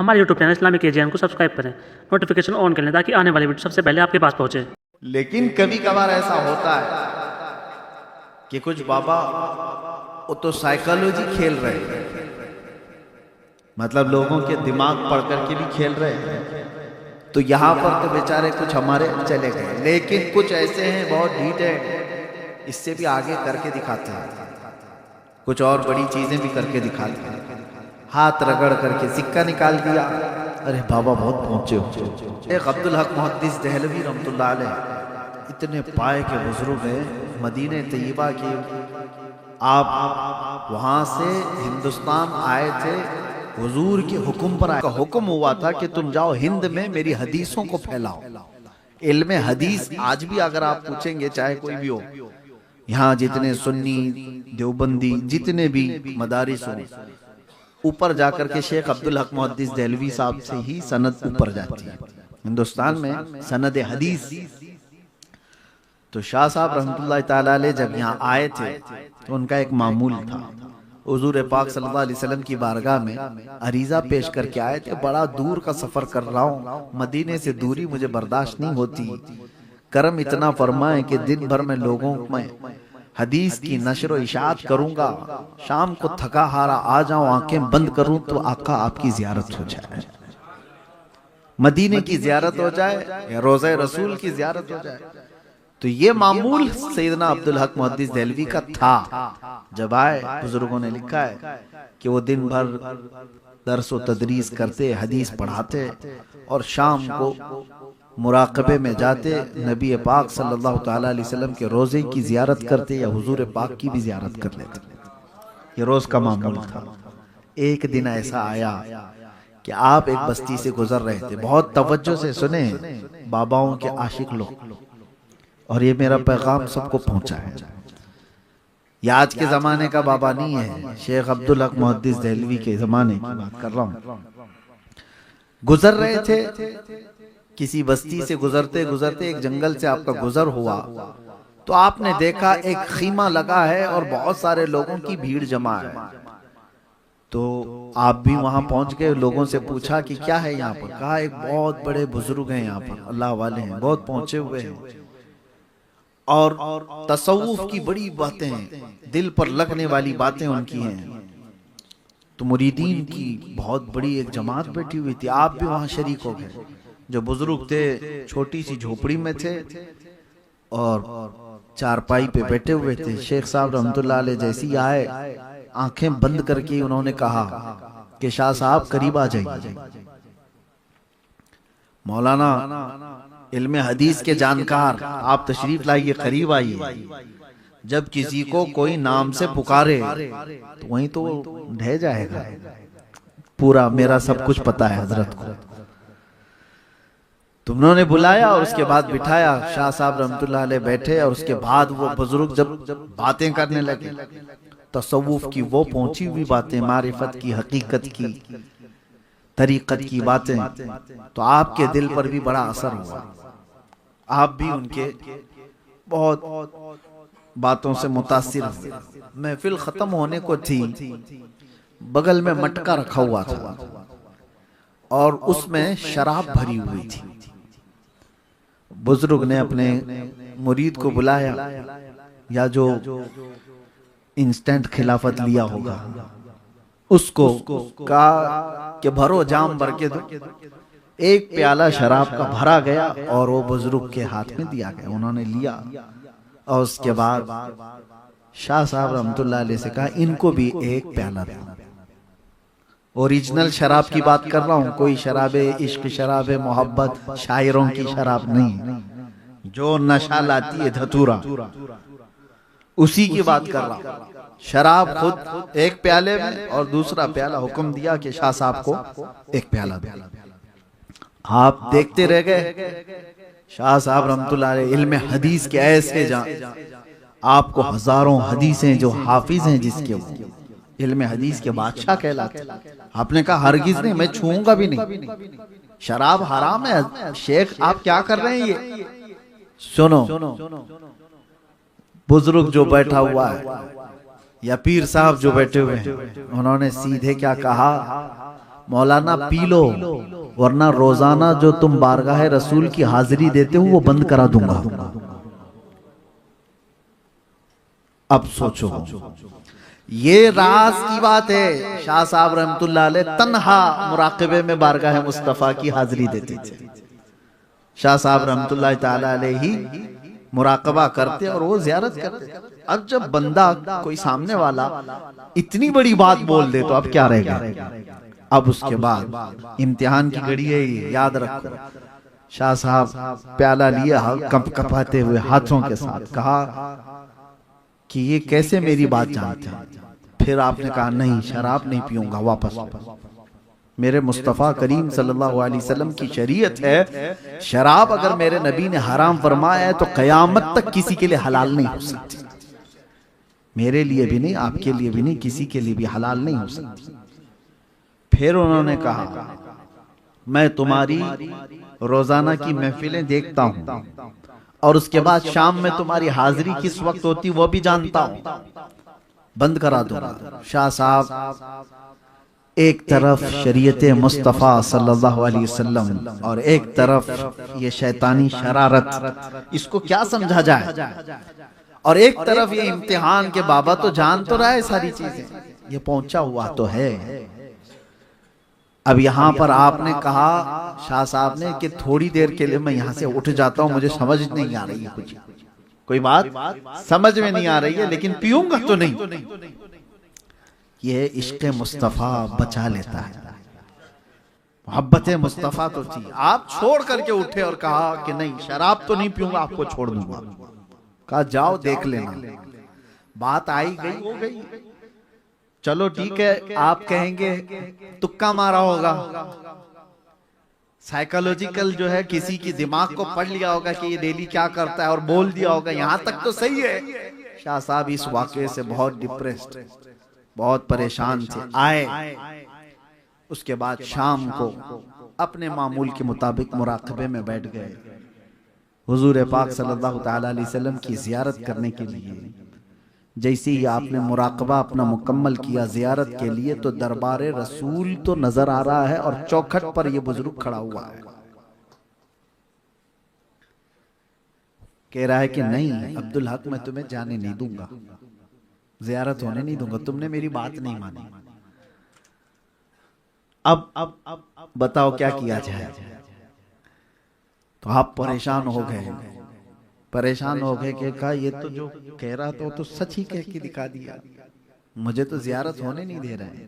हमारे YouTube channel Islamic AGN को subscribe करें, नोटिफिकेशन ऑन कर लें ताकि आने वाली वीडियो सबसे पहले आपके पास पहुंचे। लेकिन कभी कभार ऐसा होता है कि कुछ बाबा वो तो साइकोलॉजी खेल रहे हैं, मतलब लोगों के दिमाग पढ़ करके भी खेल रहे हैं। तो यहाँ पर तो बेचारे कुछ हमारे चले गए, लेकिन कुछ ऐसे हैं बहुत ढीठ है, इससे भी आगे करके दिखाते हैं, कुछ और बड़ी चीजें भी करके दिखाते हैं। हाथ रगड़ करके सिक्का निकाल दिया, अरे बाबा बहुत पहुंचे हो। एक अब्दुल हक मुहद्दिस दहलवी रहमतुल्लाह अलैह इतने पाए के बुजुर्ग हैं मदीने तैयबा के। आप वहां से हिंदुस्तान आए थे, हुजूर के हुक्म पर आए, हुक्म हुआ था कि तुम जाओ हिंद में मेरी हदीसों को फैलाओ। इल्म हदीस आज भी अगर आप पूछेंगे, चाहे कोई भी हो, यहाँ जितने सुन्नी देवबंदी जितने भी मदारिस हो, ऊपर जाकर के शेख अब्दुल हक मुहद्दिस दहलवी साहब से ही सनद ऊपर जाती है हिंदुस्तान में, सनद हदीस। तो शाह साहब रहमतुल्लाह ताला अलैह जब यहाँ आए थे तो उनका एक मामूल था, हुजूर पाक सल्लल्लाहु अलैहि वसल्लम की बारगाह में अरीजा पेश करके आए थे, बड़ा दूर का सफर कर रहा हूँ, मदीने से दूरी मुझे बर्दाश्त नहीं होती, करम इतना फरमाए कि दिन भर में लोगों में हदीस की नशर व इशाअत करूंगा, शाम को थका हारा आ जाऊं, आंखें बंद करूं तो आका आपकी जियारत हो जाए, मदीने की जियारत हो जाए या रोज़े रसूल की जियारत हो जाए। तो ये मामूल सैयदना अब्दुल हक मुहद्दिस दहलवी का था। जब आए, बुजुर्गों ने लिखा है कि वो दिन भर दर्स व तदरीस करते, हदीस पढ़ाते और शाम को मुराकबे में जाते, नबी पाक सल्लल्लाहु ताला अलैहि वसल्लम के रोजे की जियारत करते या हुजूर पाक की भी जियारत कर लेते। ये रोज का मामूल था। एक दिन ऐसा आया कि आप एक बस्ती से गुजर रहे थे, बहुत तवज्जो से सुने बाबाओं के आशिक लोग, और ये मेरा पैगाम सबको पहुंचा है। ये आज के जमाने का बाबा नहीं है, शेख अब्दुल हक मुहद्दिस दहलवी के जमाने की बात कर रहा हूं। गुजर रहे थे, किसी बस्ती से गुजरते गुजरते एक जंगल से आपका गुजर हुआ, तो आपने देखा एक खीमा लगा है और बहुत सारे लोगों की भीड़ जमा है। तो आप भी वहां पहुंच गए, लोगों से पूछा कि क्या है यहाँ पर। कहा एक बहुत बड़े बुजुर्ग हैं यहाँ पर, अल्लाह वाले हैं, बहुत पहुंचे हुए हैं और तसव्वुफ की बड़ी बातें हैं, दिल पर लगने वाली बातें उनकी हैं। तो मुरीदीन की बहुत बड़ी एक जमात बैठी हुई थी, आप भी वहां शरीक हो गए। जो बुजुर्ग थे छोटी सी झोपड़ी में थे और चारपाई पे बैठे हुए थे। शेख साहब रहमतुल्लाह अलैह जैसी आए, आंखें बंद करके उन्होंने कहा कि शाह साहब करीब आ जाइए, मौलाना इल्म हदीस के जानकार, आप तशरीफ लाइए, करीब आइए। जब किसी को कोई नाम से पुकारे तो वहीं तो ढह जाएगा, पूरा मेरा सब कुछ पता है हजरत को। तुमने बुलाया और उसके बाद बिठाया, शाह साहब रहमतुल्लाह अलैह बैठे और उसके बाद वो बुजुर्ग जब बातें करने लगे, तसव्वुफ की वो पहुंची हुई बातें, मारिफत की, हकीकत की, तरीकत की बातें, तो आपके दिल पर भी बड़ा असर हुआ। आप भी उनके बहुत बातों से मुतासिर हुए। महफिल खत्म होने को थी, बगल में मटका रखा हुआ था और उसमें शराब भरी हुई थी। बुजुर्ग ने अपने मुरीद को बुलाया, या जो इंस्टेंट खिलाफत लिया होगा उसको कहा कि भरो जाम भर के दो। एक प्याला शराब का भरा गया और वो बुजुर्ग के हाथ में दिया गया, उन्होंने लिया और उसके बाद शाह साहब रहमतुल्लाह अलैह से कहा इनको भी एक प्याला दो। ओरिजिनल शराब की बात कर रहा हूँ, कोई शराबे इश्क, शराबे मोहब्बत, शायरों की शराब नहीं, जो नशा लाती है धतूरा, उसी की बात कर रहा हूँ। शराब खुद एक प्याले में और दूसरा प्याला हुक्म दिया कि शाह साहब को एक प्याला दो। आप देखते रह गए। शाह साहब रहमतुल्लाह अलैह इल्म हदीस के ऐसे आपको हजारों हदीसें, जो हाफिज हैं जिसके, वो इल्म हदीस के बादशाह कहलाते। आपने कहा हरगिज नहीं, मैं छूऊंगा भी नहीं, शराब हराम है। शेख आप क्या कर रहे हैं ये? सुनो, बुजुर्ग जो बैठा हुआ है या पीर साहब जो बैठे हुए हैं, उन्होंने सीधे क्या कहा, मौलाना पी लो, वरना रोजाना जो तुम बारगाह रसूल की हाजिरी देते हो वो बंद करा दूंगा। अब सोचो, ये राज की बात है। शाह साहब रहमतुल्लाह अलैह तन्हा मुराकबे में बारगाह मुस्तफा की हाजिरी देते थे। शाह साहब रहमतुल्लाह ताला अलैह ही मुराकबा करते और वो जियारत करते। अब जब बंदा कोई सामने वाला इतनी बड़ी बात बोल दे तो अब क्या रह गया। अब उसके बाद इम्तिहान की घड़ी है, ये याद रखो। शाह साहब प्याला लिया कप कपाते हुए हाथों के साथ कहा कि ये कैसे मेरी बात जानते हैं। फिर आपने कहा नहीं, शराब नहीं पीऊंगा, वापस। मेरे मुस्तफ़ा करीम सल्लल्लाहु अलैहि वसल्लम की शरीयत है, शराब अगर मेरे नबी ने हराम फरमाया है तो कयामत तक किसी के लिए हलाल नहीं हो सकती। मेरे लिए भी नहीं, आपके लिए भी नहीं, किसी के लिए भी हलाल नहीं हो सकती। फिर उन्होंने कहा मैं तुम्हारी रोजाना की महफिलें देखता हूं और उसके बाद शाम में तुम्हारी हाजिरी किस वक्त होती वो भी जानता हूं, बंद करा दूंगा। शाह साहब एक तरफ शरीयत मुस्तफ़ा सल्लल्लाहु अलैहि वसल्लम और एक तरफ ये शैतानी शरारत, इसको क्या समझा जाए, और एक तरफ ये इम्तिहान के बाबा तो जान तो रहा है सारी चीजें, ये पहुंचा हुआ तो है। अब यहाँ पर आपने कहा शाह साहब ने कि थोड़ी देर के लिए मैं यहाँ से उठ जाता हूँ, मुझे समझ नहीं आ रही है, कुछ कोई बात समझ में नहीं आ रही है, लेकिन पीऊंगा तो नहीं। ये इश्क मुस्तफा बचा लेता है। मोहब्बत मुस्तफा तो थी, आप छोड़ करके उठे और कहा कि नहीं शराब तो नहीं पीऊंगा, आपको छोड़ दूंगा। कहा जाओ देख लेना। बात आई गई हो गई, चलो ठीक है। आप कहेंगे तुक्का मारा होगा, साइकोलॉजिकल जो है किसी की दिमाग को पढ़ लिया होगा कि ये डेली क्या करता है और बोल दिया होगा, यहां तक तो सही है। शाह साहब इस वाकये से बहुत डिप्रेस्ड, बहुत परेशान थे। आए उसके बाद शाम को अपने मामूल के मुताबिक मुराकबे में बैठ गए, हुजूर पाक सल्लल्लाहु ताला अलैहि वसल्लम की जियारत करने के लिए। जैसे ही आपने मुराकबा अपना मुकम्मल किया जियारत के लिए, तो दरबारे रसूल तो नजर आ रहा है और चौखट पर यह बुजुर्ग खड़ा हुआ है। कह रहा है कि नहीं अब्दुल हक, मैं तुम्हें जाने नहीं दूंगा, जियारत होने नहीं दूंगा, तुमने मेरी बात नहीं मानी। अब बताओ क्या किया जाए। तो आप परेशान हो गए, परेशान हो गए कि कहा ये तो जो कह रहा था वो तो सच ही कह के दिखा दिया, मुझे तो जियारत होने नहीं दे रहे।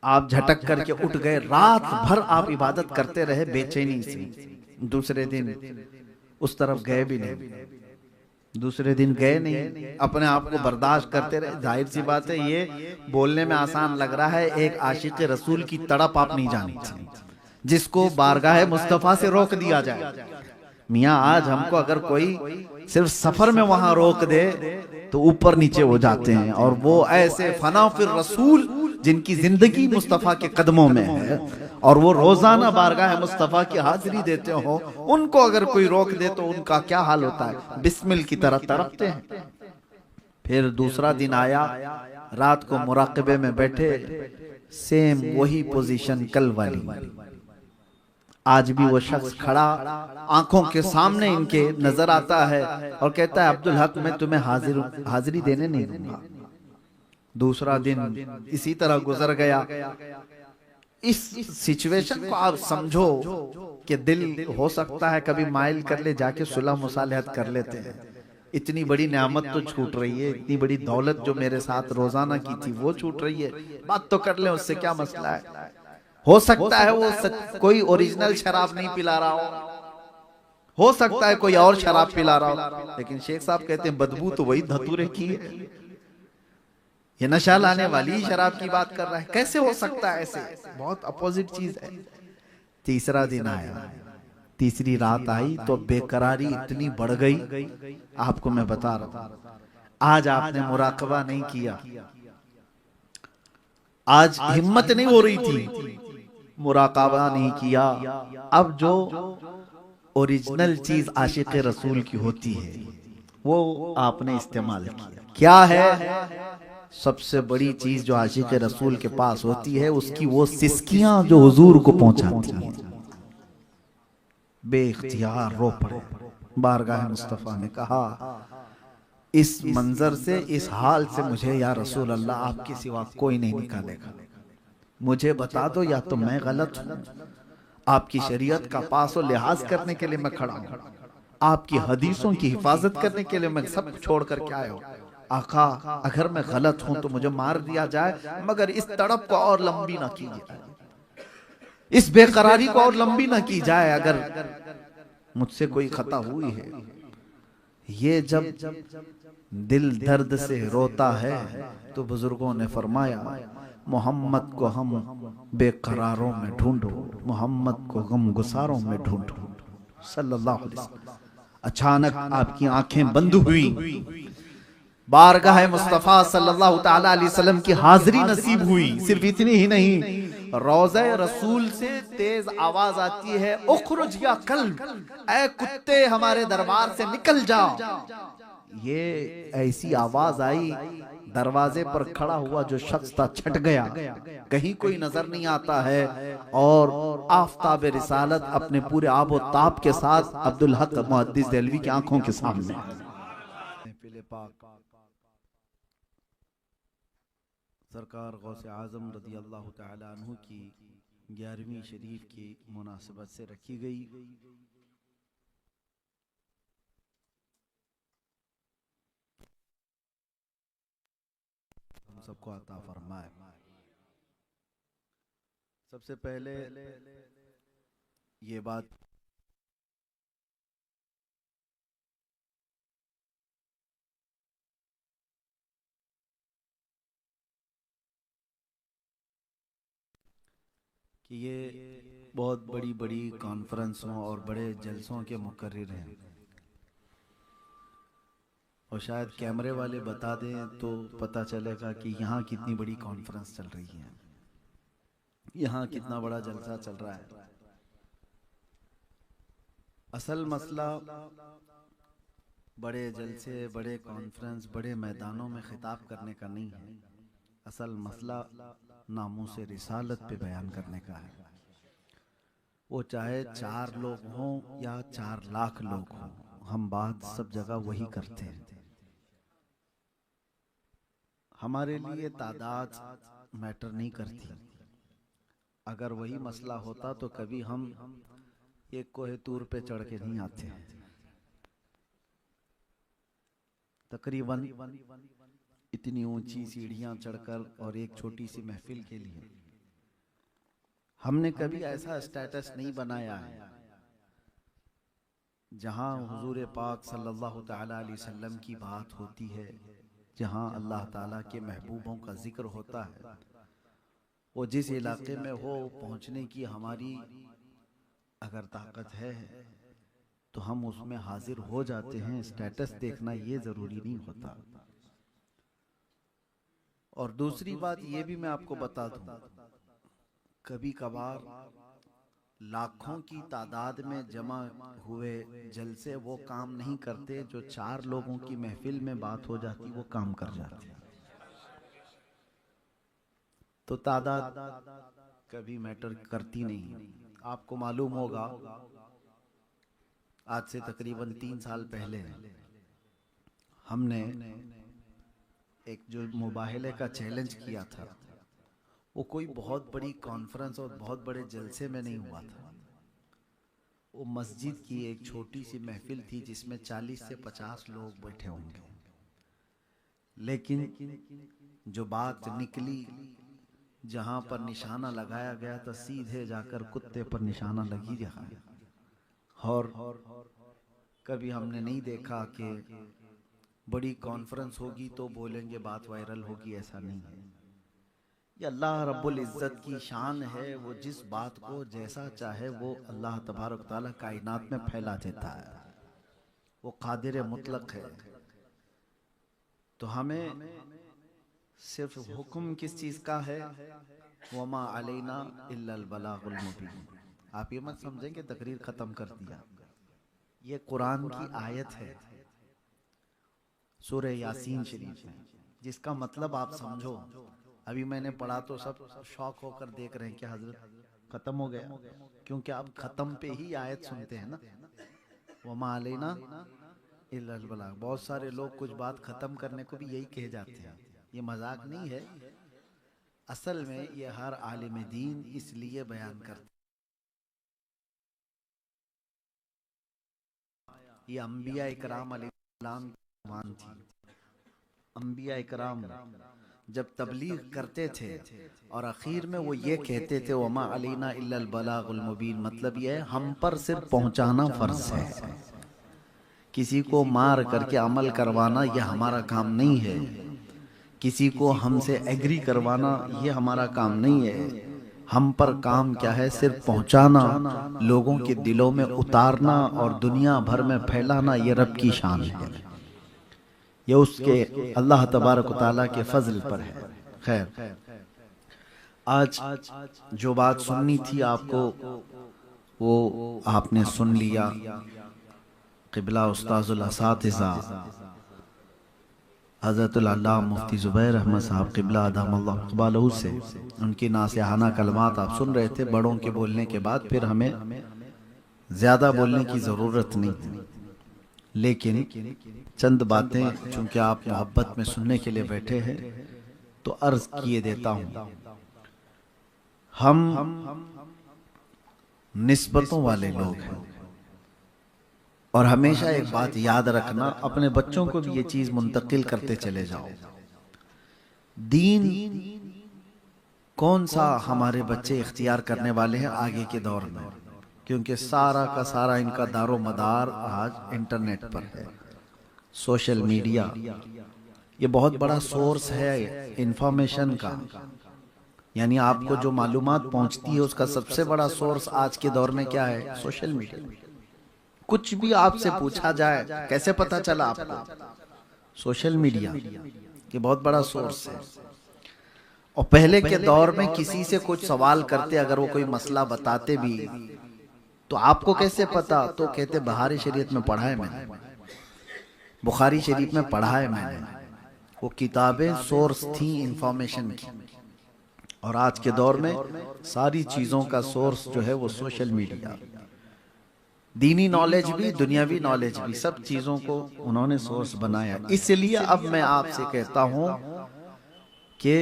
आप झटक करके उठ गए, रात भर आप इबादत करते रहे बेचैनी से। दूसरे दिन उस तरफ गए भी नहीं, दूसरे दिन गए नहीं, अपने आप को बर्दाश्त करते रहे। जाहिर सी बात है ये बोलने में आसान लग रहा है, एक आशिक रसूल की तड़प आप नहीं जानते जिसको बारगाह मुस्तफा से रोक दिया जाए। मियाँ आज हमको अगर कोई सिर्फ सफर में वहां रोक दे तो ऊपर नीचे हो जाते हैं, और वो ऐसे फना फिर रसूल जिनकी जिंदगी मुस्तफा के कदमों में है और वो रोजाना बारगाह मुस्तफा की हाजिरी देते हो, उनको अगर कोई रोक दे तो उनका क्या हाल होता है, बिस्मिल की तरह तड़पते हैं। फिर दूसरा दिन आया, रात को मुराकबे में बैठे, सेम वही पोजीशन कल वाली। आज भी वो शख्स खड़ा आंखों के सामने इनके नजर आता है और कहता है अब्दुल हक मैं तुम्हें हाजिरी देने नहीं दूंगा। दूसरा दिन इसी तरह गुजर गया। इस सिचुएशन को आप समझो कि दिल हो सकता है कभी माइल कर ले, जाके सुलह मुसालहत कर लेते हैं। इतनी बड़ी नेमत तो छूट रही है, इतनी बड़ी दौलत जो मेरे साथ रोजाना की थी वो छूट रही है, बात तो कर ले, उससे क्या मसला है। हो सकता है वो कोई ओरिजिनल शराब नहीं पिला रहा हो सकता है कोई और शराब पिला रहा हो, लेकिन शेख साहब कहते हैं बदबू तो वही धतूरे की है, ये नशा लाने वाली शराब की बात कर रहा है। कैसे हो सकता है ऐसे, बहुत अपोजिट चीज है। तीसरा दिन आया, तीसरी रात आई तो बेकरारी इतनी बढ़ गई, आपको मैं बता रहा हूं। आज आपने मुराकबा नहीं किया, आज हिम्मत नहीं हो रही थी, मुराकाबा नहीं किया। अब जो ओरिजिनल चीज आशिक रसूल की होती है वो आपने इस्तेमाल किया। क्या है? सबसे बड़ी चीज जो आशिक रसूल के पास होती है उसकी वो सिसकियां जो हुजूर को पहुंचाती हैं। बेइख्तियार रो पड़े। बारगाह मुस्तफा ने कहा, इस मंजर से, इस हाल से मुझे या रसूल अल्लाह आपके सिवा कोई नहीं निकालेगा। मुझे बता दो या तो मैं गलत हूं, आपकी शरीयत का पास और लिहाज करने के लिए मैं खड़ा हूं, आपकी हदीसों की हिफाजत करने के लिए मैं सब छोड़ कर के आया हूं। आका, अगर मैं गलत हूं तो मुझे मार दिया जाए, मगर इस तड़प को और लंबी ना कीजिए, इस बेकरारी को और लंबी ना की जाए। अगर मुझसे कोई खता हुई है, ये जब दिल दर्द से रोता है तो बुजुर्गों ने फरमाया, मोहम्मद को हम बेकरारों में ढूंढो, मोहम्मद को गम गुसारों में ढूंढो सल्लल्लाहु अलैहि वसल्लम। अचानक आपकी आंखें बंद हुई, बारगाह मुस्तफा सल्लल्लाहु ताला अलैहि वसल्लम की हाजिरी नसीब हुई। सिर्फ इतनी ही नहीं, रोज़े रसूल से तेज आवाज आती है, उखरुज या कल्ब, ऐ कुत्ते हमारे दरबार से निकल जाओ। ये ऐसी आवाज आई, दरवाजे पर खड़ा हुआ जो शख्स था छट गया, कहीं कोई नजर नहीं आता है, और आफताब रिसालत अपने पूरे आबो ताब के साथ अब्दुल हक मुहद्दिस देहलवी की आंखों के सामने। सरकार गौसे आजम रदी अल्लाह तआला अन्हु की 11वीं शरीफ की मुनासिबत से रखी गई। हम सबको अता फरमाए। सबसे पहले ये बात कि ये बहुत बड़ी बड़ी कॉन्फ्रेंसों और बड़े जलसों के मुकर्रिर हैं, और शायद कैमरे वाले बता दें तो पता चलेगा कि यहाँ कितनी बड़ी कॉन्फ्रेंस चल रही है, यहाँ कितना बड़ा जलसा चल रहा है। असल मसला बड़े जलसे, बड़े कॉन्फ्रेंस, बड़े मैदानों में खिताब करने का नहीं है। असल मसला नामूसे रिसालत पे बयान करने का है। वो चाहे 4 लोग हों या 4 लाख लोग हों, हम बात सब जगह वही करते हैं। हमारे लिए तादाद मैटर नहीं करती। अगर वही मसला होता तो कभी हम एक कोहे तूर पे चढ़ के नहीं आते। तकरीबन इतनी ऊंची सीढ़ियां चढ़कर और एक छोटी सी महफिल के लिए हमने कभी ऐसा स्टेटस नहीं बनाया है जहां हुजूर पाक सल्लल्लाहु ताला अलैहि वसल्लम की बात होती है, जहां अल्लाह ताला के महबूबों का जिक्र होता है। वो जिस इलाके में हो पहुंचने की हमारी अगर ताकत है तो हम उसमें हाजिर हो जाते हैं। स्टेटस देखना ये जरूरी नहीं होता। और दूसरी बात ये भी मैं आपको बता दूं, कभी कभार लाखों की तादाद में जमा हुए जलसे वो काम नहीं करते जो 4 लोगों की महफिल में बात हो जाती वो काम कर जाते। तो तादाद कभी मैटर करती नहीं। आपको मालूम होगा, आज से तकरीबन 3 साल पहले हमने एक जो मुबाहिले का चैलेंज किया था, वो कोई बहुत बड़ी कॉन्फ्रेंस और बहुत बड़े जलसे में नहीं हुआ था। वो मस्जिद की एक छोटी सी महफिल थी जिसमें 40 से 50 लोग बैठे होंगे, लेकिन जो बात निकली, जहां पर निशाना लगाया गया था, सीधे जाकर कुत्ते पर निशाना लगी रहा है। और कभी हमने नहीं देखा कि बड़ी कॉन्फ्रेंस होगी तो बोलेंगे बात वायरल होगी, ऐसा नहीं है। ये अल्लाह रब्बुल इज्जत की शान है, वो जिस बात को जैसा चाहे वो अल्लाह तबारक तआला कायनात में फैला देता है। वो कादिर मुतलक है। तो हमें सिर्फ हुक्म किस चीज का है, वमा अलैना इल्लल बलागुल मुबीन। आप ये मत समझें कि तकरीर खत्म कर दिया। ये कुरान की आयत है, सूरह यासीन शरीफ में। जिसका मतलब आप समझो। अभी मैंने पढ़ा तो सब शौक होकर देख रहे हैं कि हजरत खत्म हो गया, क्योंकि आप खत्म पे ही आयत सुनते हैं ना, वमा अलैना इल्लल बलाग। बहुत सारे लोग कुछ बात खत्म करने को भी यही कह जाते हैं, ये मजाक नहीं है, असल में ये हर आलिम दीन इसलिए बयान करते। ये अंबिया इकराम अलैहिस्सलाम की मान थी। अंबिया इकराम जब तबलीग करते थे और आखिर में वो ये कहते थे वमा अलैना इल्लल बलागुल मुबीन, मतलब ये है हम पर सिर्फ पहुंचाना फर्ज है, किसी को मार करके अमल करवाना ये हमारा काम नहीं है, किसी को हमसे एग्री करवाना ये हमारा काम नहीं है। हम पर काम क्या है, सिर्फ पहुंचाना, लोगों के दिलों में उतारना और दुनिया भर में फैलाना, ये रब की शान है, ये उसके अल्लाह तबारक व तआला के फजल पर है। खैर, आज जो बात सुननी थी आपको वो आपने सुन लिया। क़िबला उस्ताज़ुल असातिज़ा हज़रतुल अल्लामा मुफ्ती ज़ुबैर अहमद साहब क़िबला अदमल्लाहु क़बालहू से उनकी नासिहाना कलमात आप सुन रहे थे। बड़ों के बोलने के बाद फिर हमें ज़्यादा बोलने की ज़रूरत नहीं थी, लेकिन चंद बातें चूँकि आप मोहब्बत में सुनने के लिए बैठे हैं तो अर्ज़ किए देता हूँ। हम निस्बतों वाले लोग हैं और हमेशा एक बात याद रखना, अपने बच्चों को भी ये चीज मुंतकिल करते चले जाओ। दीन कौन सा हमारे बच्चे इख्तियार करने वाले हैं आगे के दौर में, क्योंकि सारा का सारा इनका दारो मदार आज इंटरनेट पर है। सोशल मीडिया ये बहुत बड़ा सोर्स है इंफॉर्मेशन का, यानी आपको जो मालूमात पहुंचती है उसका सबसे बड़ा सोर्स आज के दौर में क्या है, सोशल मीडिया। कुछ भी आपसे पूछा जाए कैसे पता चला आपको, सोशल मीडिया ये बहुत बड़ा सोर्स है। और पहले के दौर में किसी से कुछ सवाल करते, अगर वो कोई मसला बताते भी तो आपको कैसे पता, तो कहते बहारी शरीयत में पढ़ा है मैंने, बुखारी शरीफ में पढ़ा है मैंने। वो किताबें सोर्स थी इंफॉर्मेशन की, और आज के दौर में सारी चीजों का सोर्स जो है वो सोशल मीडिया। दीनी नॉलेज भी दुनियावी नॉलेज भी सब चीजों को उन्होंने सोर्स बनाया। इसलिए अब मैं आपसे कहता हूं कि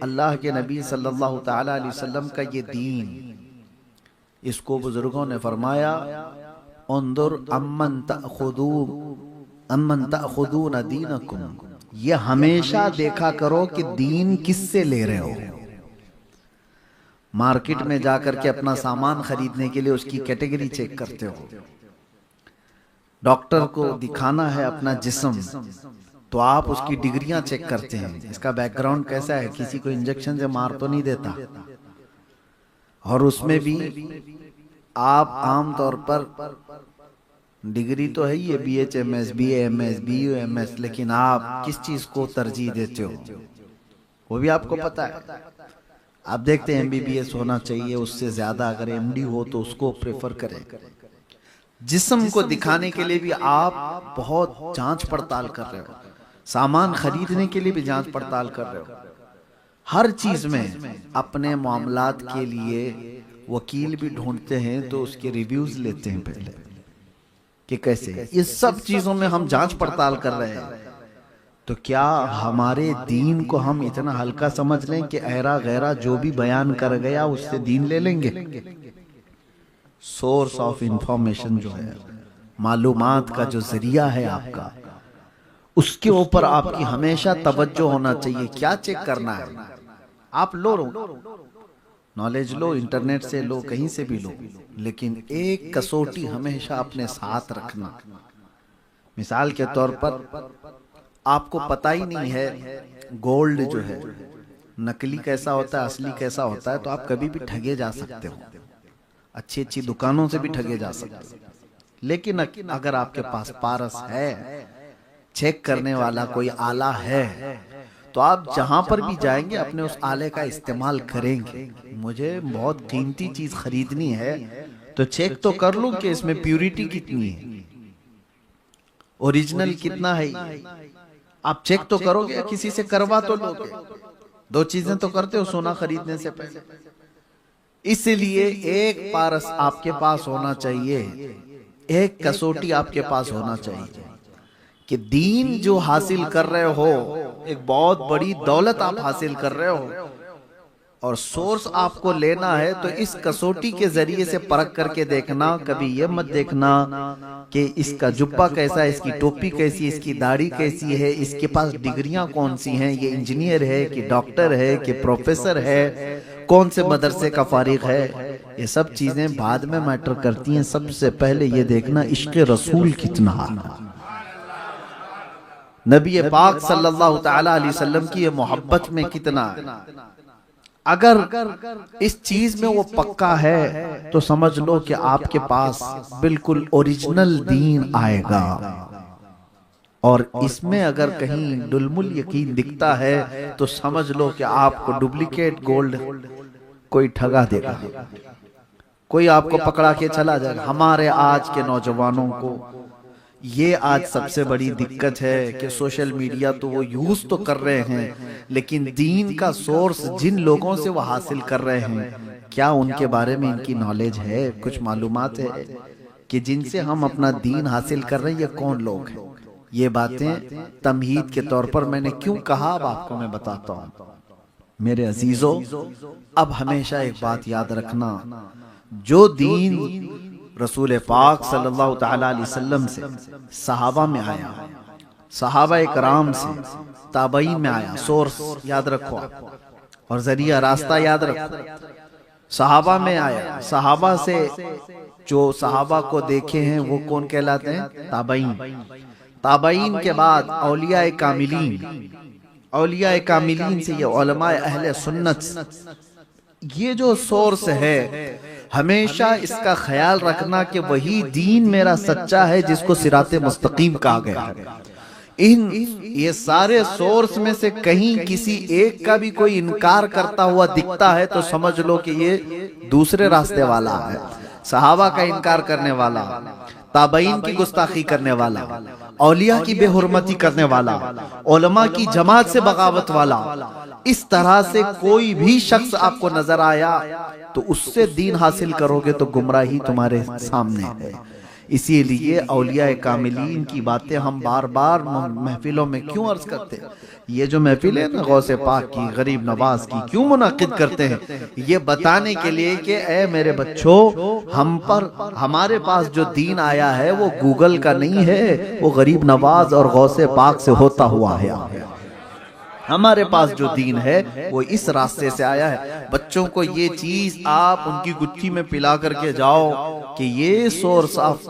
अल्लाह के नबी सल्लल्लाहु तआला अलैहि वसल्लम का ये दीन, इसको बुजुर्गों ने फरमाया उन्जुर अम्मन तअखुदून दीनकुम, ये हमेशा देखा करो कि दीन किससे ले रहे हो। मार्केट में जाकर के अपना सामान खरीदने के लिए उसकी कैटेगरी चेक करते हो, डॉक्टर को दिखाना है अपना जिस्म तो आप उसकी डिग्रियां चेक करते हैं, इसका बैकग्राउंड कैसा है, किसी को इंजेक्शन से मार तो नहीं देता। और उसमें भी आप आम तौर पर डिग्री तो है ही है, BHMS, BAMS, BUMS, लेकिन आप किस चीज को तरजीह देते हो वो भी आपको पता है। आप देखते हैं MBBS होना चाहिए, उससे ज्यादा अगर MD हो तो उसको प्रेफर करें। जिस्म को दिखाने के लिए भी आप बहुत जांच पड़ताल कर रहे हो, सामान खरीदने के लिए भी जांच पड़ताल कर रहे हो, हर चीज में अपने मामलात के लिए वकील भी ढूंढते हैं तो उसके रिव्यूज लेते हैं पहले कि कैसे। ये सब चीजों में हम जांच पड़ताल कर रहे हैं, तो क्या हमारे दीन को हम इतना हल्का समझ लें कि ऐरा गैरा जो भी बयान कर गया उससे दीन ले लेंगे। सोर्स ऑफ इंफॉर्मेशन जो है, मालूमात का जो जरिया है आपका, उसके ऊपर आपकी हमेशा तवज्जो होना चाहिए। क्या चेक करना है, आप लो नॉलेज लो, इंटरनेट से लो, कहीं से भी लो, लेकिन एक कसौटी हमेशा अपने साथ रखना। मिसाल के तौर पर आपको पता ही नहीं है गोल्ड जो है नकली कैसा होता है, असली कैसा होता है, तो आप कभी भी ठगे जा सकते हो, अच्छी अच्छी दुकानों से भी ठगे जा सकते हो। लेकिन अगर आपके पास पारस है, चेक करने वाला कोई आला है, तो आप जहां पर भी जाएंगे अपने उस आले का इस्तेमाल करेंगे। मुझे बहुत कीमती चीज खरीदनी है तो चेक तो कर लूं कि इसमें प्यूरिटी कितनी है, ओरिजिनल कितना है। आप चेक तो करोगे या किसी से करवा तो लोगे? दो चीजें तो करते हो सोना खरीदने से पहले। इसलिए एक पारस आपके पास होना चाहिए, एक कसौटी आपके पास होना चाहिए कि दीन जो हासिल कर रहे हो, एक बहुत बड़ी दौलत आप हासिल कर रहे हो और सोर्स आपको लेना है, तो इस कसौटी के जरिए से परख करके देखना। कभी ये मत देखना कि इसका जुब्बा कैसा है, इसकी टोपी कैसी है, इसकी दाढ़ी कैसी है, इसके पास डिग्रियां कौन सी हैं, ये इंजीनियर है कि डॉक्टर है कि प्रोफेसर है, कौन से मदरसे का फारिग है। ये सब चीजें बाद में मैटर करती हैं। सबसे पहले ये देखना इश्क रसूल कितना है, नबी पाक सल्लल्लाहु तआला अलैहि वसल्लम की ये मोहब्बत में कितना है। अगर इस चीज में वो पक्का है तो समझ लो कि आपके पास बिल्कुल ओरिजिनल दीन आएगा। और इसमें अगर कहीं डुलमुल यकीन दिखता है तो समझ लो कि आपको डुप्लीकेट गोल्ड कोई ठगा देगा, कोई आपको पकड़ा के चला जाएगा। हमारे आज के नौजवानों को ये आज सबसे बड़ी दिक्कत है कि सोशल मीडिया तो वो यूज तो कर रहे हैं, लेकिन दीन का सोर्स जिन लोगों से वो हासिल कर रहे हैं, क्या उनके बारे में इनकी नॉलेज है, कुछ मालूमात है कि जिनसे हम अपना दीन हासिल कर रहे हैं ये कौन लोग हैं। ये बातें तमहीद के तौर पर मैंने क्यों कहा, अब आपको मैं बताता हूँ। मेरे अजीजों, अब हमेशा एक बात याद रखना, जो दीन रसूल पाक सल्लल्लाहु तआला अलैहि वसल्लम से सहाबा में आया, सहाबा इकराम से ताबईन में आया, सोर्स याद रखो और जरिया रास्ता याद रखो। सहाबा में आया, सहाबा से जो सहाबा को देखे हैं वो कौन कहलाते हैं? ताबईन। ताबईन के बाद औलिया कामिलीन, औलिया कामिलीन से ये उलमा अहले सुन्नत। ये जो सोर्स है हमेशा इसका ख्याल रखना कि वही दीन मेरा सच्चा है जिसको सिराते मुस्तकीम कहा गया है। ये सारे सोर्स में से कहीं किसी एक का भी कोई इनकार करता हुआ दिखता है तो समझ लो कि ये दूसरे रास्ते वाला है। सहाबा का इनकार करने वाला, ताबईन की गुस्ताखी करने वाला, औलिया की बेहुरमती करने वाला, उलमा की जमात से बगावत वाला, इस तरह से कोई भी शख्स आपको नजर आया तो उससे दीन हासिल करोगे तो गुमराही तुम्हारे सामने है। इसीलिए औलिया कामिलीन की बातें हम बार बार महफिलों में क्यों अर्ज करते हैं। ये जो महफिल है ना गौसे पाक की, गरीब नवाज की, क्यों मुनाकिद करते हैं? ये बताने के लिए कि ए मेरे बच्चों, हम पर हमारे पास जो दीन आया है वो गूगल का नहीं है, वो गरीब नवाज और गौसे पाक से होता हुआ है। हमारे पास जो दीन है वो इस रास्ते से आया है। बच्चों को ये चीज आप उनकी गुत्थी में पिला करके जाओ कि ये सोर्स ऑफ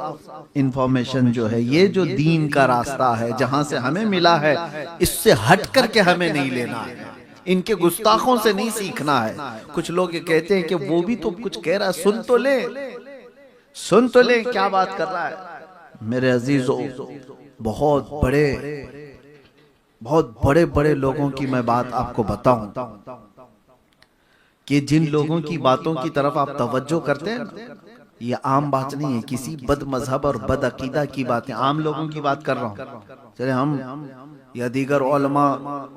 इंफॉर्मेशन जो है, ये जो दीन का रास्ता है जहां से हमें मिला है, इससे हट करके हमें नहीं लेना है, इनके गुस्ताखों से नहीं सीखना है। कुछ लोग ये कहते हैं कि वो भी तो कुछ कह रहा है, सुन तो ले, सुन तो ले क्या बात कर रहा है। मेरे अजीजों, बहुत बड़े बड़े लोगों की मैं बात आपको बताऊं कि जिन लोगों की बातों की तरफ आप तवज्जो करते हैं ना, ये आम बात नहीं है, किसी बद मजहब और बद अकीदा की बातें, आम लोगों की बात कर रहा हूं। चले हम या दीगर उलमा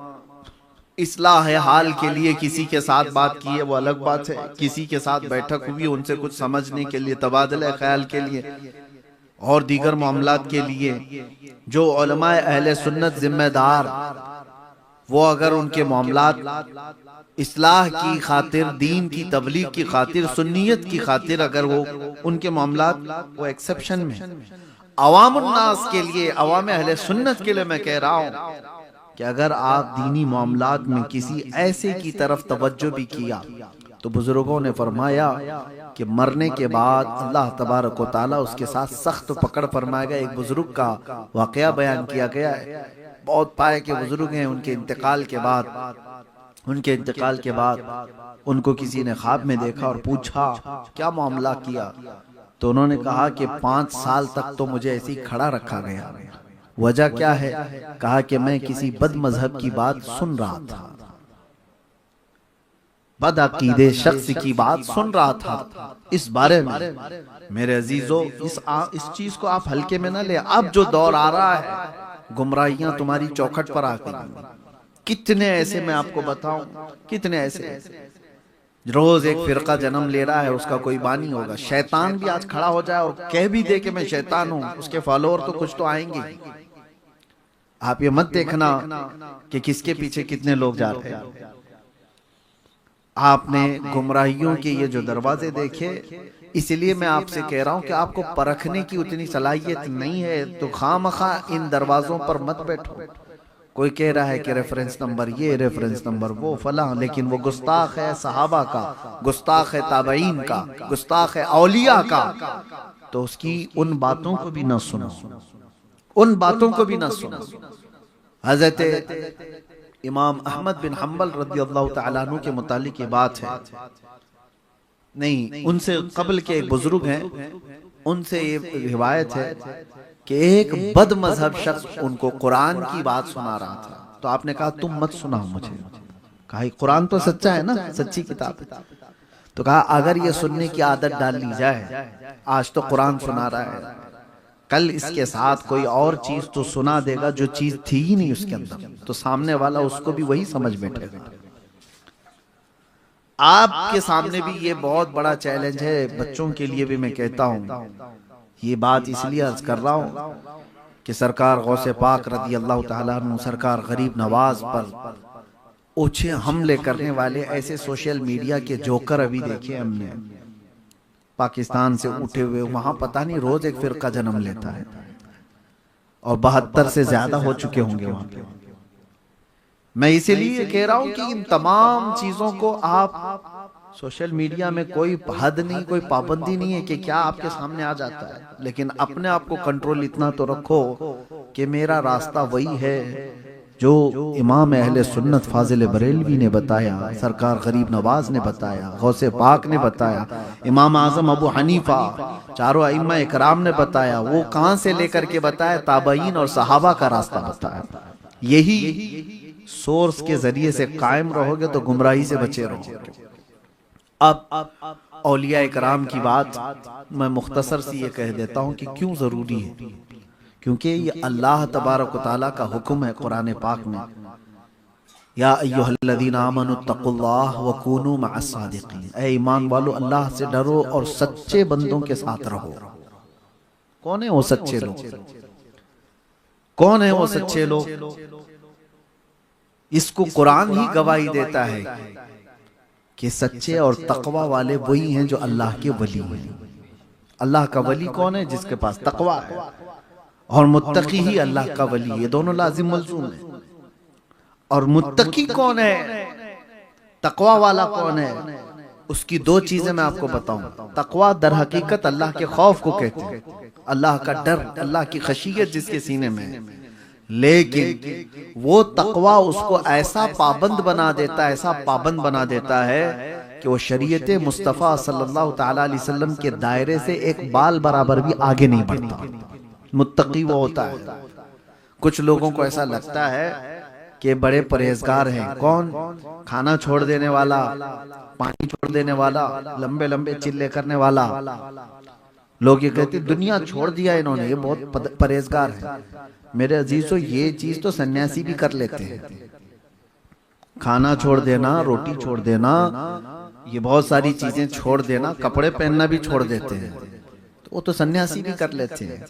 इस्लाह हाल के लिए किसी के साथ बात की है वो अलग बात है, किसी के साथ बैठक हुई उनसे कुछ समझने के लिए, तबादला ख्याल के लिए और दीगर मामलात के लिए, जो उलमा अहले सुन्नत जिम्मेदार, वो अगर उनके मामलात इस्लाह की खातिर, दीन की तबलीग की खातिर, सुन्नियत की खातिर अगर वो उनके मामलात वो एक्सेप्शन में, अवामुन्नास के लिए, अवाम अहले सुन्नत के लिए मैं कह रहा हूं कि अगर आप दीनी मामलात में किसी ऐसे की तरफ तवज्जो भी किया तो बुजुर्गों ने फरमाया कि मरने के बाद अल्लाह तबारक व तआला उसके साथ सख्त पकड़ फरमाएगा। एक बुजुर्ग का वाकया बयान किया गया है, बहुत पाए के बुजुर्ग हैं, उनके इंतकाल के बाद उनको किसी ने ख्वाब में देखा और पूछा क्या मामला किया, तो उन्होंने कहा कि 5 साल तक तो मुझे ऐसे ही खड़ा रखा गया। वजह क्या है? कहा कि मैं किसी बद मजहब की बात सुन रहा था, बद अकीदे शख्स की बात सुन रहा था। इस बारे में मेरे अजीजों, इस चीज को आप हल्के में ना ले। अब जो दौर आ रहा है गुमराहियां तुम्हारी चौखट पर आ गई। कितने ऐसे मैं आपको बताऊं, कितने ऐसे रोज एक फिरका जन्म ले रहा है, उसका कोई बानी होगा। शैतान भी आज खड़ा हो जाए और कह भी दे कि मैं शैतान हूं, उसके फॉलोअर तो कुछ तो आएंगे। आप ये मत देखना कि किसके पीछे कितने लोग जा रहे हैं। आपने गुमराहियों के ये जो दरवाजे देखे, इसलिए मैं आपसे कह रहा हूं कि आपको परखने की उतनी सलाहियत नहीं है, तो खामखा इन दरवाजों पर मत बैठो। कोई कह रहा है कि रेफरेंस नंबर ये, रेफरेंस नंबर वो, फला, लेकिन वो गुस्ताख है सहाबा का, गुस्ताख है ताबईन का, गुस्ताख है औलिया का। तो उसकी उन बातों को भी ना सुनो, उन बातों को भी ना सुनो। हजरत इमाम अहमद बिन हम्बल रज़ी अल्लाह तआला अन्हु के मुतालिक ये बात है, नहीं उनसे कबल के एक बुजुर्ग हैं, उनसे ये रिवायत है कि एक बद मजहब शख्स उनको कुरान की बात सुना रहा था। तो आपने कहा तुम मत सुनाओ मुझे। कहा कुरान तो सच्चा है ना, सच्ची किताब है। तो कहा अगर ये सुनने की आदत डाल ली जाए, आज तो कुरान सुना रहा है, कल इसके साथ कोई और चीज तो सुना देगा जो चीज थी ही नहीं उसके अंदर, तो सामने वाला उसको भी वही समझ बैठेगा। आपके सामने भी ये बहुत बड़ा चैलेंज है, बच्चों के लिए भी मैं कहता हूं। ये बात इसलिए अर्ज कर रहा हूं कि सरकार गौसे पाक रज़ी अल्लाह तआला अन्हु, सरकार गरीब नवाज पर ओछे हमले करने वाले ऐसे सोशल मीडिया के जोकर अभी देखे हमने। पाकिस्तान से उठे हुए वहां पता नहीं रोज एक फिरका जन्म लेता है, और 72 से ज्यादा हो चुके होंगे वहां पे। मैं इसीलिए कह रहा हूं कि इन तमाम चीजों को आप, सोशल मीडिया में कोई हद नहीं, कोई पाबंदी नहीं है कि क्या आपके सामने आ जाता है, लेकिन अपने आप को कंट्रोल इतना तो रखो कि मेरा रास्ता वही है जो इमाम अहले सुन्नत फाजिल बरेलवी ने बताया, सरकार गरीब नवाज ने बताया, गौसे पाक ने बताया, इमाम आजम अबू हनीफा, चारों अइम्मा इकराम ने बताया। वो कहां से लेकर के बताया? ताबईन और सहाबा का रास्ता बताया। यही सोर्स के जरिए से कायम रहोगे तो गुमराही से बचे रहोगे। अब औलिया इकराम की बात मैं मुख्तसर सी ये कह देता हूं कि क्यों जरूरी है, क्योंकि ये अल्लाह तबारक व तआला का हुक्म है कुरान पाक में, या अय्युहल्लज़ीना आमनुत्तकुल्लाह व कूनू मअस सादिकीन, ऐ ईमान वालो अल्लाह से डरो और सच्चे बंदों के साथ रहो। कौन है वो सच्चे लोग? कौन है वो सच्चे लोग? इसको कुरान ही गवाही देता है कि सच्चे और तकवा वाले वही हैं जो अल्लाह के वली हैं। अल्लाह का वली कौन है? जिसके पास तकवा है, और मुत्तकी ही अल्लाह का वली। ये दोनों लाजिम मलजूम है। और मुत्तकी कौन है, तकवा वाला कौन है, उसकी दो चीजें मैं आपको बताऊं। तकवा दर हकीकत अल्लाह के खौफ को कहते हैं, अल्लाह का डर, अल्लाह की खशियत जिसके सीने में है। लेकिन वो तकवा उसको ऐसा पाबंद बना देता है, ऐसा पाबंद बना देता है कि वो शरीयत मुस्तफ़ा सल्लल्लाहु तआला अलैहि वसल्लम के दायरे से एक बाल बराबर भी आगे नहीं बढ़ता। मुत्तकी वो होता है। कुछ लोगों को ऐसा लगता है कि बड़े परहेजगार हैं। कौन? खाना छोड़ देने वाला, पानी छोड़ देने वाला, लंबे लंबे चिल्ले करने वाला। लोग ये कहते दुनिया छोड़ दिया इन्होंने, ये बहुत परहेजगार है। मेरे अजीजों, ये चीज तो सन्यासी भी कर लेते हैं। खाना छोड़ देना, रोटी छोड़ देना, ये बहुत सारी चीजें छोड़ देना, कपड़े पहनना भी छोड़ देते हैं, तो वो तो सन्यासी भी कर लेते हैं।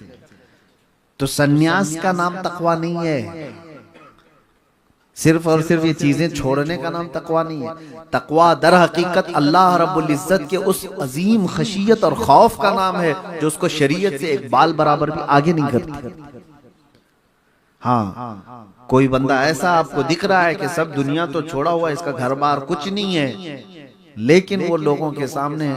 तो सन्यास का नाम तकवा नहीं है, सिर्फ और सिर्फ ये चीजें छोड़ने का नाम तकवा नहीं है। तकवा दर हकीकत अल्लाह रब्बुल इज्जत के उस अजीम खशियत और खौफ का नाम है जो उसको शरीयत से एक बाल बराबर भी आगे नहीं करती। हाँ, कोई बंदा ऐसा आपको दिख रहा है कि सब दुनिया तो छोड़ा हुआ, इसका घर बार कुछ नहीं है, लेकिन वो लोगों के सामने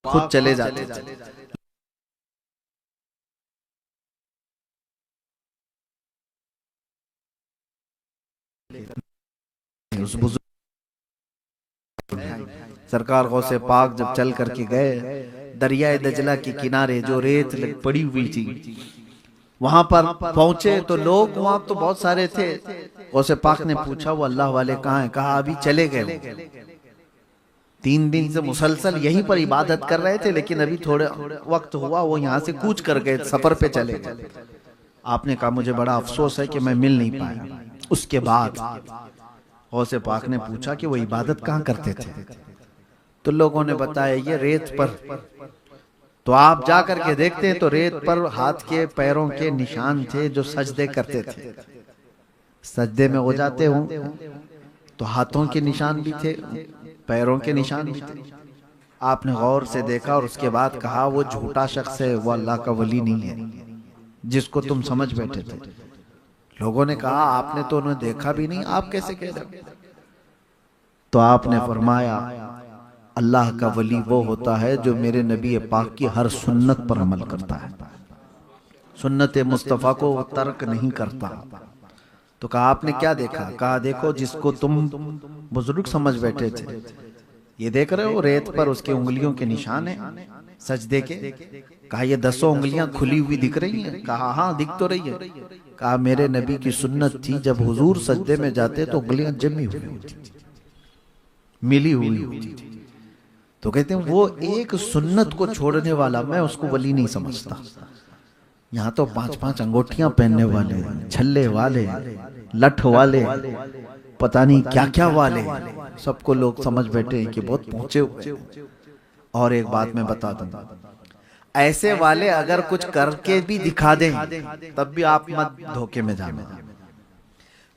खुद चले जाते थे। उस बुजुर्ग सरकार गौसे पाक जब चल करके गए, दरियाए दजला के किनारे जो रेत पड़ी हुई थी वहां पर पहुंचे तो लोग वहां तो बहुत सारे थे। गौसे पाक ने पूछा वो अल्लाह वाले कहाँ हैं? कहा अभी चले गए। 3 दिन से मुसलसल यहीं पर इबादत कर रहे थे, लेकिन अभी थोड़े वक्त हुआ वो यहाँ से कूच कर गए, सफर पे चले गए। आपने कहा मुझे बड़ा अफसोस है कि मैं मिल नहीं पाया। उसके बाद गौसे पाक ने पूछा कि वो इबादत कहाँ करते थे? तो लोगों ने बताया ये रेत पर। तो आप जा करके देखते हैं तो रेत पर हाथ के पैरों के निशान थे जो सजदे करते थे। सजदे में हो जाते हों तो हाथों के निशान भी थे, पैरों के निशान भी थे। आपने गौर से देखा और उसके बाद कहा वो झूठा शख्स है, वो अल्लाह का वली नहीं है जिसको तुम समझ बैठे थे। लोगों ने कहा आपने तो उन्हें देखा भी नहीं, आप कैसे कह रहे? तो आपने फरमाया अल्लाह का वली वो होता है जो मेरे नबी पाक की हर सुन्नत पर अमल करता है, सुन्नत मुस्तफ़ा को तर्क नहीं करता। तो कहा आपने क्या देखा? कहा देखो जिसको तुम बुजुर्ग समझ बैठे थे, ये देख रहे हो रेत पर उसके उंगलियों के निशान है सजदे के। कहा ये 10 उंगलियां खुली हुई दिख रही हैं? कहा हाँ दिख तो रही है। कहा मेरे नबी की सुन्नत थी जब हुजूर सजदे में जाते तो उंगलियां जमी हुई होती थी, मिली हुई होती थी। तो कहते हैं वो एक सुन्नत को छोड़ने वाला मैं उसको वली नहीं समझता। यहाँ तो 5-5 अंगूठियां पहनने वाले, छल्ले वाले, लठ वाले, पता नहीं क्या क्या वाले, सबको लोग समझ बैठे हैं कि बहुत पहुंचे हुए। और एक बात मैं बता दूं, ऐसे वाले अगर कुछ करके भी दिखा दें तब भी आप मत धोखे में जाना।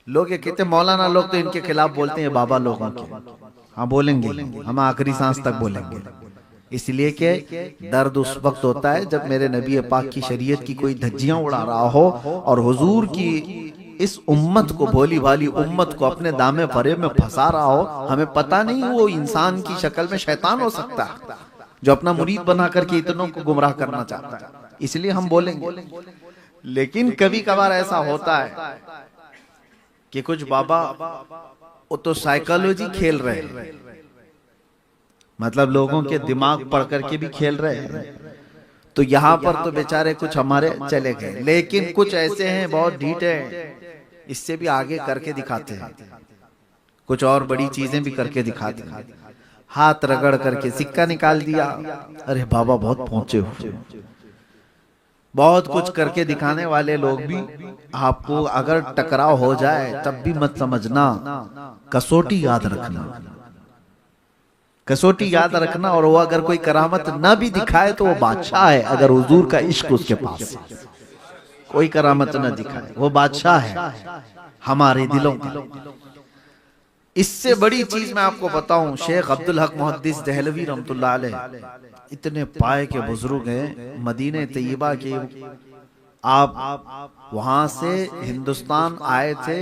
लोग ये कहते मौलाना लोग तो इनके खिलाफ बोलते हैं बाबा लोगों के। हाँ बोलेंगे, हम आखिरी सांस तक बोलेंगे, इसलिए कि दर्द उस वक्त होता है जब मेरे नबी पाक की शरीयत की कोई धज्जियां उड़ा रहा हो और हुजूर की इस उम्मत को, भोली भाली उम्मत को अपने दामे फरे में फंसा रहा हो। हमें पता नहीं वो इंसान की शक्ल में शैतान हो सकता है जो अपना मुरीद बना करके इतनों को गुमराह करना चाहता है, इसलिए हम बोलेंगे। लेकिन कभी कभार ऐसा होता है कि कुछ बाबा वो तो साइकोलॉजी खेल रहे हैं, मतलब लोगों के दिमाग पढ़ करके भी खेल रहे हैं। तो यहाँ पर तो बेचारे कुछ हमारे चले गए, लेकिन कुछ ऐसे हैं बहुत ढीठ हैं, इससे भी आगे करके दिखाते हैं, कुछ और बड़ी चीजें भी करके दिखाते हैं। हाथ रगड़ करके सिक्का निकाल दिया, अरे बाबा बहुत पहुंचे हुए। बहुत कुछ करके दिखाने वाले लोग भी आपको अगर टकराव हो जाए तब भी मत समझना, कसौटी याद रखना, कसौटी याद रखना। और वो अगर कोई करामत ना भी दिखाए तो वो बादशाह है, अगर हुजूर का इश्क उसके पास है। कोई करामत ना दिखाए वो बादशाह है हमारे दिलों का। इससे बड़ी चीज मैं आपको बताऊं, शेख अब्दुल हक मुहद्दिस दहलवी रहमतुल्लाह अलैह इतने पाए के बुजुर्ग हैं, मदीने तैयबा के। आप वहां से हिंदुस्तान आए थे,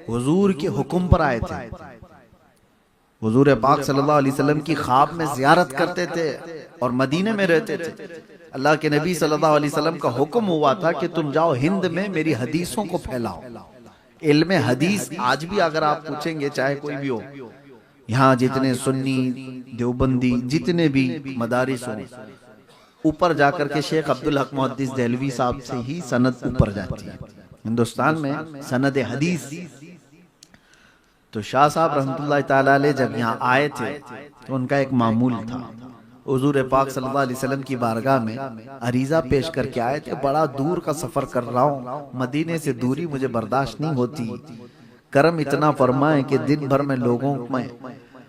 हुजूर के हुक्म पर आए थे। हुजूर पाक सल्लल्लाहु अलैहि वसल्लम की ख्वाब में ज़ियारत करते थे और मदीने में रहते थे। अल्लाह के नबी सल्लल्लाहु अलैहि वसल्लम का हुक्म हुआ था कि तुम जाओ हिंद में मेरी हदीसों को फैलाओ। इल्म हदीस आज भी अगर आप पूछेंगे, चाहे कोई भी हो, यहाँ जितने सुन्नी देवबंदी जितने भी मदारिस हो, ऊपर जाकर के शेख अब्दुल हक मुहद्दिस दहलवी साहब से ही सनद ऊपर जाती है हिंदुस्तान में, सनद हदीस। तो शाह साहब रहमतुल्लाह ताला अलैह जब यहाँ आए थे तो उनका एक मामूल था, हुजूर पाक सल्लल्लाहु अलैहि वसल्लम की बारगाह में अरीजा पेश करके आए थे। बड़ा दूर का सफर कर रहा हूँ, मदीने से दूरी मुझे बर्दाश्त नहीं होती, करम इतना फरमाए कि दिन भर में लोगों में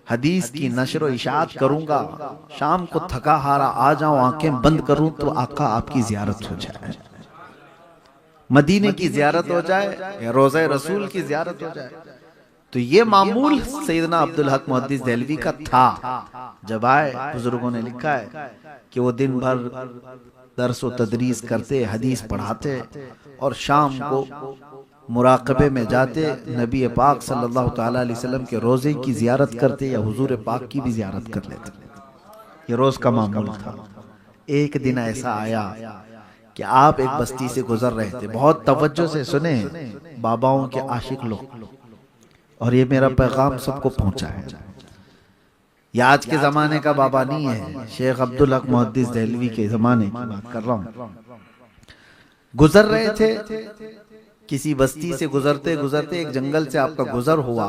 हदीस की नशर इशात करूंगा, शाम को थका हारा आ जाऊं, आंखें बंद करूं तो आका आपकी जियारत हो जाए, मदीने की जियारत हो जाए या रोज़े रसूल की जियारत हो जाए। तो ये मामूल सैयदना अब्दुल हक मुहद्दिस दहलवी का था। जब आए, बुजुर्गों ने लिखा है कि वो दिन भर दर्स व तदरीस करते, हदीस पढ़ाते और शाम को मुराकबे में जाते, नबी पाक सल्लल्लाहु ताला अलैहि वसल्लम के रोज़े की जियारत करते या हुजूर पाक की भी जियारत कर लेते। ये रोज का मामूल था। एक दिन ऐसा आया कि आप एक बस्ती से गुजर रहे थे, बहुत तवज्जो से सुने बाबाओं के आशिक लोग, और ये मेरा पैगाम सबको पहुंचा है। ये आज के जमाने का बाबा नहीं है, शेख अब्दुल हक मुहद्दिस देहलवी के जमाने की बात कर रहा हूं। गुजर रहे थे किसी बस्ती से, गुजरते गुजरते एक जंगल से आपका गुजर हुआ,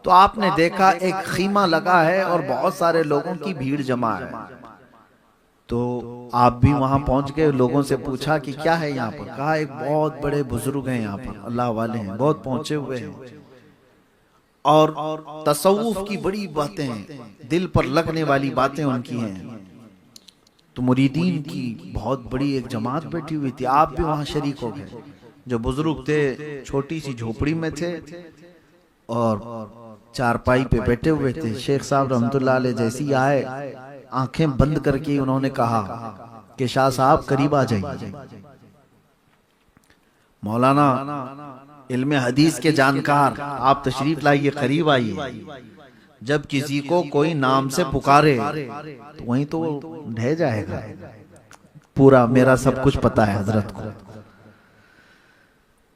तो आपने देखा एक खीमा लगा है और बहुत सारे लोगों की भीड़ जमा है। तो आप भी वहां पहुंच गए, लोगों से पूछा कि क्या है यहाँ पर। कहा एक बहुत बड़े बुजुर्ग हैं यहाँ पर, अल्लाह वाले हैं, बहुत पहुंचे हुए हैं, और तसव्वुफ की बड़ी बातें हैं, दिल पर लगने वाली बातें उनकी हैं। तो मुरीदीन की बहुत बड़ी एक जमात बैठी हुई थी, आप भी वहां शरीक हो गए। जो बुजुर्ग थे छोटी सी झोपड़ी में थे और चारपाई पे बैठे हुए थे। शेख साहब रहमतुल्लाह अलैह जैसी आए, आंखें बंद करके उन्होंने कहा कि शाह साहब करीब आ जाइए। मौलाना इल्मे हदीस के जानकार, आप तशरीफ लाइए, करीब आइए। जब किसी को कोई नाम से पुकारे तो वहीं तो ढह जाएगा, पूरा मेरा सब कुछ पता है हजरत को।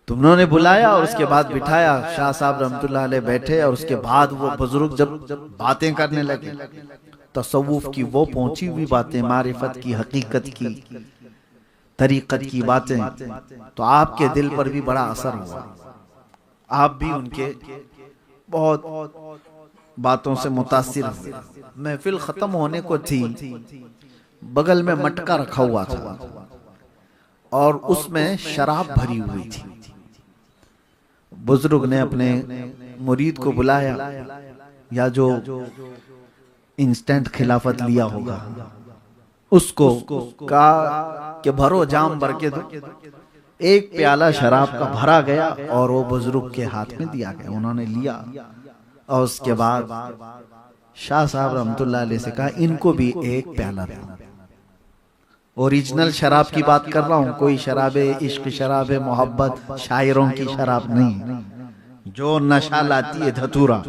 तुमने बुलाया और उसके बाद बिठाया, शाह साहब रहमतुल्लाह अलैह बैठे, और उसके बाद वो बुजुर्ग जब बातें करने लगे, तसव्वुफ की वो पहुंची हुई बातें, मारिफत की, हकीकत की, तरीकत की बातें, तो आपके दिल पर भी बड़ा असर हुआ। आप भी उनके बहुत बातों से मुतासिर हुए। महफिल खत्म होने को थी, बगल में मटका रखा हुआ था और उसमें शराब भरी हुई थी। बुजुर्ग ने अपने मुरीद को बुलाया, या जो इंस्टेंट खिलाफत लिया होगा उसको, कहा कि भरो जाम भर के दो। एक प्याला शराब का भरा गया और वो बुजुर्ग के हाथ में दिया गया। उन्होंने लिया और उसके बाद शाह साहब रहमतुल्लाह अलैह से कहा इनको भी एक प्याला दो। ओरिजिनल शराब की बात कर रहा हूं, कोई शराब इश्क, शराब मोहब्बत, शायरों की शराब नहीं, जो नशा लाती है धतूरा,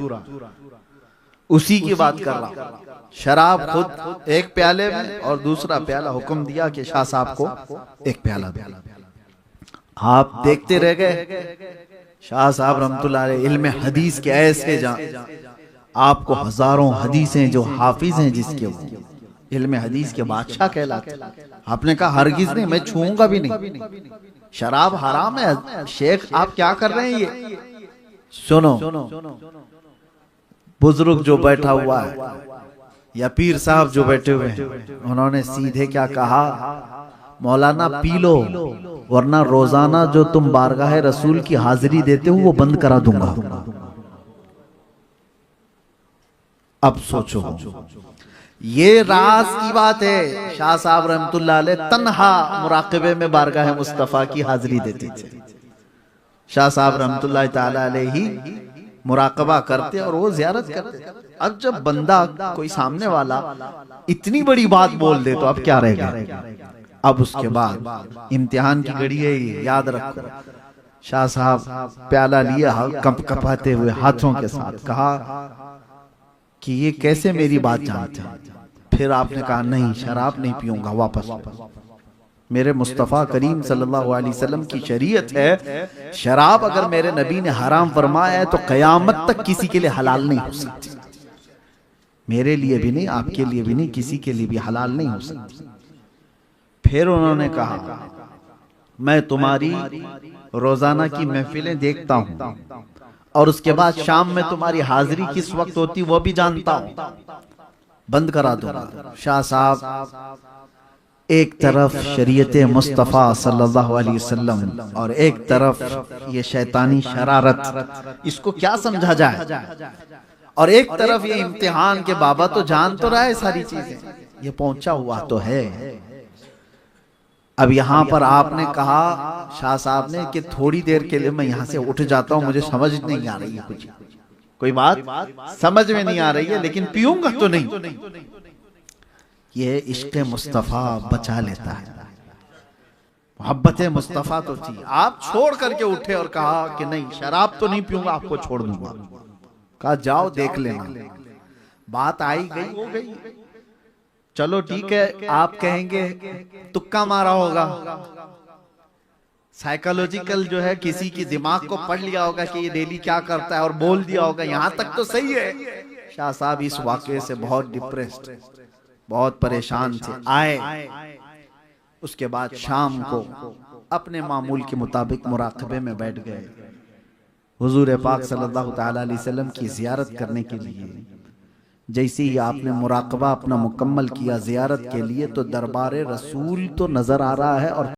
उसी की बात कर रहा हूं। शराब खुद एक प्याले में और दूसरा प्याला हुक्म दिया कि शाह साहब को एक प्याला दो। आप देखते रह गए। शाह साहब रहमतुल्लाह अलैह इल्मे हदीस के ऐसे आपको हजारों हदीसें, जो हाफिज हैं जिसके, वो इल्मे हदीस के बादशाह कहलाते। आपने कहा हरगिज नहीं, मैं छूऊंगा भी नहीं, शराब हराम है। शेख आप क्या कर रहे हैं ये? सुनो, बुजुर्ग जो बैठा हुआ है या पीर साहब जो बैठे हुए हैं, उन्होंने सीधे क्या कहा, मौलाना पी लो, वरना रोजाना जो तुम बारगाह रसूल की हाजिरी देते हो वो बंद करा दूंगा। अब सोचो, ये राज की बात है। शाह साहब रहमतुल्लाह अलैह तन्हा मुराकबे में बारगाह मुस्तफा की हाजिरी देते थे। शाह साहब रहमतुल्लाह ताला अलैह ही मुराकबा करते और वो जियारत करते। अब जब बंदा कोई सामने वाला इतनी बड़ी बात बोल दे तो अब क्या रहेगा। अब उसके बाद इम्तिहान की घड़ी है, याद रखो। शाह साहब प्याला लिया, कप कपाते हुए हाथों के साथ कहा कि ये कैसे मेरी बात जानते हैं। फिर आपने कहा नहीं, शराब नहीं पीऊंगा, वापस। मेरे मुस्तफ़ा करीम सल्लल्लाहु अलैहि वसल्लम की शरीयत है, शराब अगर मेरे नबी ने हराम फरमाया है तो कयामत तक किसी के लिए हलाल नहीं हो सकती। मेरे लिए भी नहीं, आपके लिए भी नहीं, किसी के लिए भी हलाल नहीं हो सकती। फिर उन्होंने कहा मैं तुम्हारी रोजाना की महफिलें देखता हूं और उसके बाद शाम में तुम्हारी हाजिरी किस वक्त होती वो भी जानता हूं, बंद करा दूंगा। शाह साहब एक तरफ शरीयत मुस्तफ़ा सल्लल्लाहु अलैहि वसल्लम और एक तरफ ये शैतानी शरारत, इसको क्या समझा जाए, और एक तरफ ये इम्तिहान के बाबा तो जान तो रहा है सारी चीजें, ये पहुंचा हुआ तो है। अब यहाँ पर आपने कहा शाह साहब ने कि थोड़ी देर के लिए मैं यहाँ से उठ जाता हूँ, मुझे समझ नहीं आ रही है, कुछ कोई बात समझ में नहीं आ रही है, लेकिन पीऊंगा तो नहीं। ये इश्क़ मुस्तफ़ा बचा लेता है। मोहब्बत मुस्तफ़ा तो थी, आप छोड़ करके उठे और कहा कि नहीं शराब तो नहीं पीऊंगा, आपको छोड़ दूंगा। कहा जाओ देख लेना। बात आई गई हो गई। चलो ठीक है, आप कहेंगे तुक्का मारा होगा, साइकोलॉजिकल जो है किसी की दिमाग को पढ़ लिया होगा कि ये डेली क्या करता है और बोल दिया होगा, यहां तक तो सही है। शाह साहब इस वाकये से बहुत डिप्रेस्ड, बहुत परेशान थे। आए, उसके बाद शाम को अपने मामूल के मुताबिक मुराकबे में बैठ गए, हुजूर पाक सल्लल्लाहु तआला अलैहि वसल्लम की जियारत करने के लिए। जैसे ही आपने मुराकबा अपना मुकम्मल किया जियारत के लिए, तो दरबारे रसूल तो नजर आ रहा है और